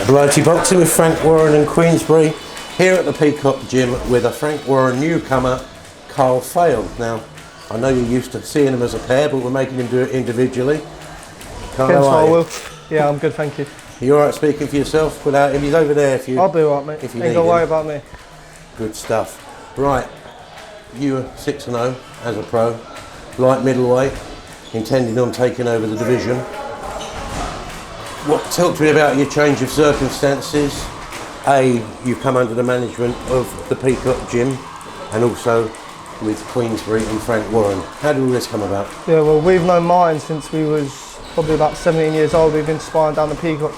Blighty Boxing with Frank Warren and Queensberry here at the Peacock Gym with a Frank Warren newcomer, Carl Fale. Now, I know you're used to seeing him as a pair, but we're making him do it individually. Carl, how are you? Yeah, I'm good, thank you. Are you alright speaking for yourself without him? He's over there if you... I'll be alright, mate. If you ain't got to worry about me. Good stuff. Right, you were 6-0 as a pro, light middleweight, intending on taking over the division. Talk to me about your change of circumstances. You've come under the management of the Peacock Gym and also with Queensberry and Frank Warren. How did all this come about? Yeah, well, we've known Martin since we was probably about 17 years old. We've been sparring down the Peacock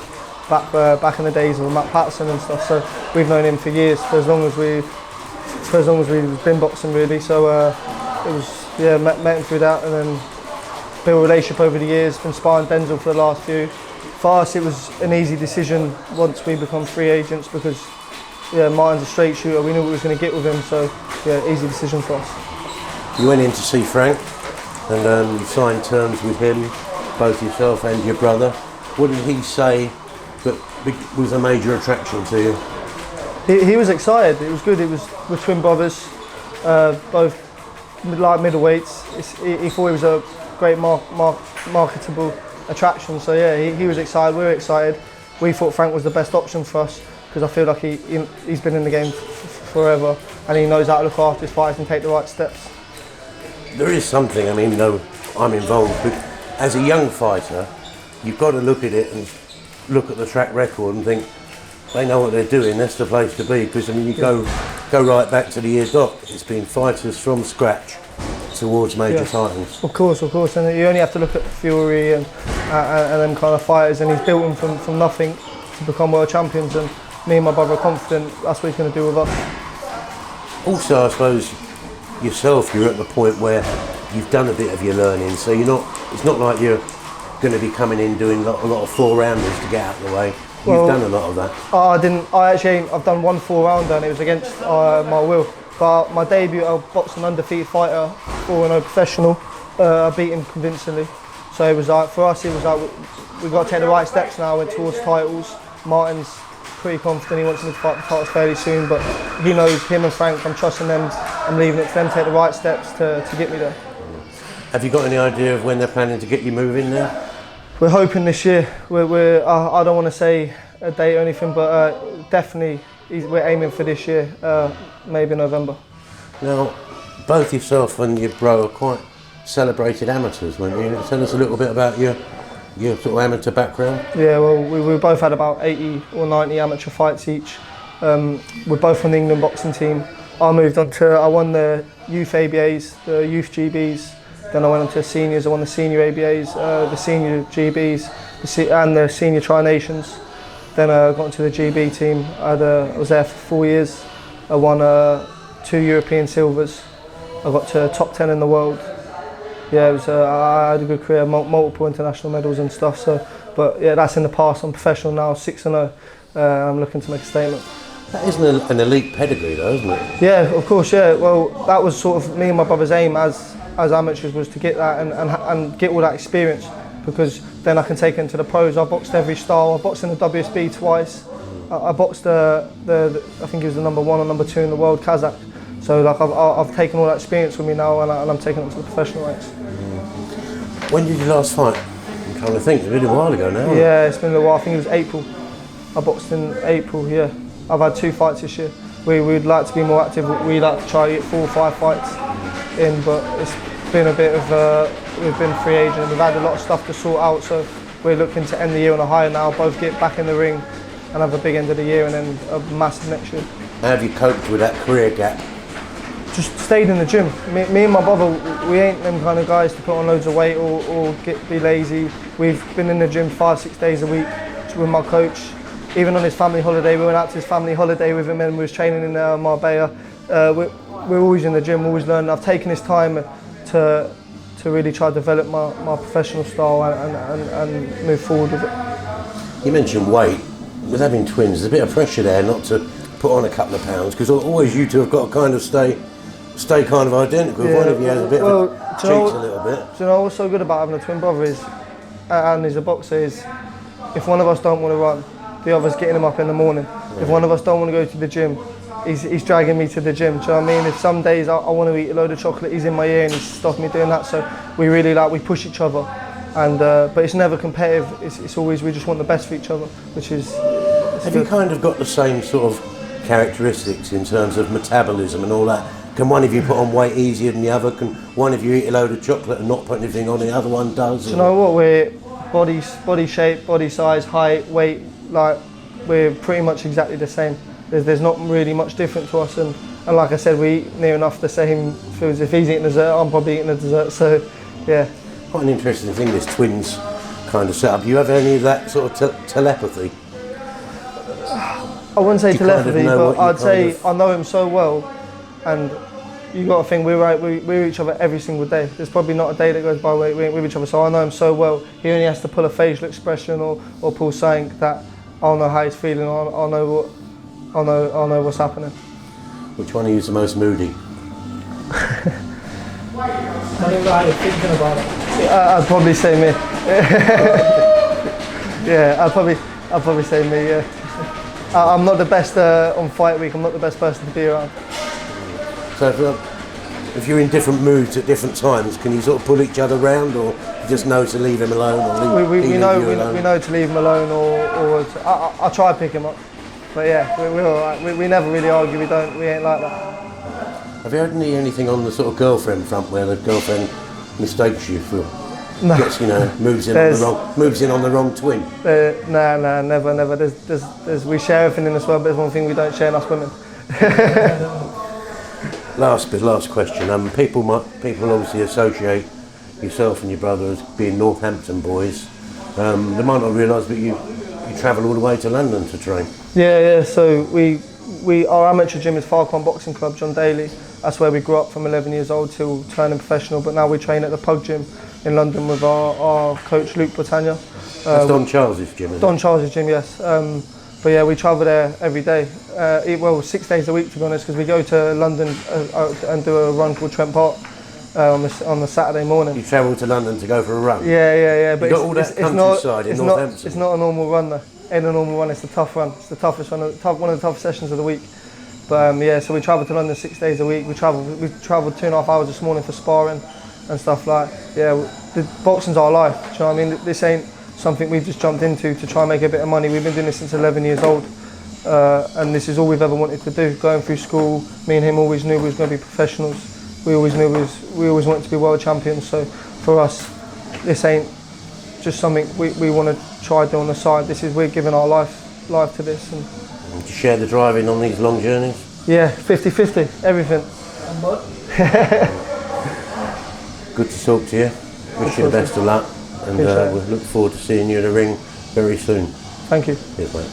back in the days of Matt Patterson and stuff. So we've known him for years, for as long as we've been boxing really. So it was, yeah, met him through that and then built a relationship over the years. Been sparring Denzel for the last few. For us, it was an easy decision once we become free agents because, yeah, Martin's a straight shooter. We knew what we was going to get with him, so yeah, easy decision for us. You went in to see Frank, and you signed terms with him, both yourself and your brother. What did he say that was a major attraction to you? He was excited. It was good. We're twin brothers, both light middleweights. He thought he was a great marketable attraction, so yeah, he was excited, we were excited. We thought Frank was the best option for us because I feel like he's been in the game forever and he knows how to look after his fighters and take the right steps. There is something, I mean, no, I'm involved, but as a young fighter, you've got to look at it and look at the track record and think, they know what they're doing, that's the place to be, because I mean, you go right back to the year doc, it's been fighters from scratch towards major titles. Of course, and you only have to look at Fury and them kind of fighters, and he's built them from nothing to become world champions, and me and my brother are confident that's what he's going to do with us. Also, I suppose yourself, you're at the point where you've done a bit of your learning, so it's not like you're going to be coming in doing a lot of 4-rounders to get out of the way. You've done a lot of that. I've done one 4-rounder and it was against my will. But my debut, I boxed an undefeated fighter, 4-0 professional. I beat him convincingly. So it was like, for us, it was like, we've got to take the right steps now, went towards titles. Martin's pretty confident, he wants me to fight the titles fairly soon, but he knows, him and Frank, I'm trusting them, I'm leaving it to them to take the right steps to get me there. Have you got any idea of when they're planning to get you moving there? We're hoping this year. I don't want to say a date or anything, but definitely we're aiming for this year, maybe November. Now, both yourself and your bro are quite celebrated amateurs, weren't you? Tell us a little bit about your sort of amateur background. Yeah, well, we both had about 80 or 90 amateur fights each. We're both on the England boxing team. I won the youth ABAs, the youth GBs, then I went on to the seniors. I won the senior ABAs, the senior GBs, and the senior Tri-Nations. Then I got into the GB team. I was there for 4 years. I won 2 European silvers. I got to top 10 in the world. Yeah, I had a good career, multiple international medals and stuff. So, but yeah, that's in the past. I'm professional now, 6-0. I'm looking to make a statement. That isn't an elite pedigree, though, isn't it? Yeah, of course. Yeah. Well, that was sort of me and my brother's aim as amateurs, was to get that and get all that experience, because then I can take it into the pros. I boxed every style. I boxed in the WSB twice. I boxed I think he was the number 1 or number 2 in the world, Kazakh. So like I've taken all that experience with me now, and I'm taking it to the professional ranks. When did you last fight? I'm trying to think. It's been a while ago now. Yeah, it's been a while. I think it was April. I boxed in April. Yeah, I've had 2 fights this year. We'd like to be more active. We like to try to get 4 or 5 fights in, but it's been a bit of we've been free agent and we've had a lot of stuff to sort out, so we're looking to end the year on a high now, both get back in the ring and have a big end of the year and then a massive next year. How have you coped with that career gap? Just stayed in the gym. Me and my brother, we ain't them kind of guys to put on loads of weight or be lazy. We've been in the gym 5-6 days a week with my coach. Even on his family holiday, we went out to his family holiday with him and we was training in Marbella. We're always in the gym, always learning. I've taken this time to really try to develop my professional style and move forward with it. You mentioned weight. With having twins, there's a bit of pressure there not to put on a couple of pounds, because always you two have got to kind of stay kind of identical. Yeah, if one of you has a bit of cheats a little bit. Do you know what's so good about having a twin brother is, and he's a boxer, is if one of us don't want to run, the other's getting him up in the morning. If one of us don't want to go to the gym, he's dragging me to the gym. Do you know what I mean? If some days I want to eat a load of chocolate, he's in my ear and he's stopping me doing that. So we really we push each other, and but it's never competitive. It's always we just want the best for each other, which is. Have you kind of got the same sort of characteristics in terms of metabolism and all that? Can one of you put on weight easier than the other? Can one of you eat a load of chocolate and not put anything on, the other one does? Do you know what? We're body shape, body size, height, weight, like we're pretty much exactly the same. There's not really much different to us, and like I said, we eat near enough the same foods. If he's eating dessert, I'm probably eating a dessert. So, yeah. Quite an interesting thing, this twins kind of setup. You have any of that sort of telepathy? I wouldn't say telepathy, kind of but I'd say I know him so well, and you got to think we're with each other every single day. There's probably not a day that goes by where we ain't with each other. So I know him so well. He only has to pull a facial expression or pull something that I'll know how he's feeling. I'll know what's happening. Which one of you is the most moody? Thinking about it. I'd probably say me. Yeah, I'd probably say me. Yeah. I'm not the best on fight week. I'm not the best person to be around. So if you're in different moods at different times, can you sort of pull each other round, or you just know to leave him alone? Or we know to leave him alone, or I try to pick him up. But yeah, we're all right. We never really argue. We ain't like that. Have you heard anything on the sort of girlfriend front where the girlfriend mistakes you for? No. Gets, moves in on the wrong twin. Nah, never. There's we share everything in this world, but there's one thing we don't share, and that's women. Last question. People obviously associate yourself and your brother as being Northampton boys. They might not realise, but you travel all the way to London to train. Yeah. So our amateur gym is Farquhar Boxing Club, John Daly. That's where we grew up from 11 years old till turning professional. But now we train at the Pug Gym in London with our coach Luke Britannia. That's Don Charles's gym, isn't it? Don Charles's gym, yes. But yeah, we travel there every day. 6 days a week to be honest, because we go to London and do a run called Trent Park on the Saturday morning. You travel to London to go for a run? Yeah. But all that countryside in Northampton. It's not a normal run though. Ain't a normal run. It's a tough run. It's the toughest run, one of the toughest sessions of the week. But so we travel to London 6 days a week. We travelled 2.5 hours this morning for sparring and stuff like. Yeah, the boxing's our life. Do you know what I mean? This ain't something we've just jumped into to try and make a bit of money. We've been doing this since 11 years old, and this is all we've ever wanted to do. Going through school, me and him always knew we was going to be professionals. We always wanted to be world champions. So for us, this ain't just something we want to try to do on the side. We're giving our life to this. And do you share the driving on these long journeys? Yeah, 50-50, everything. Good to talk to you. Wish you the best of luck, and we'll look forward to seeing you in the ring very soon. Thank you. Cheers, mate.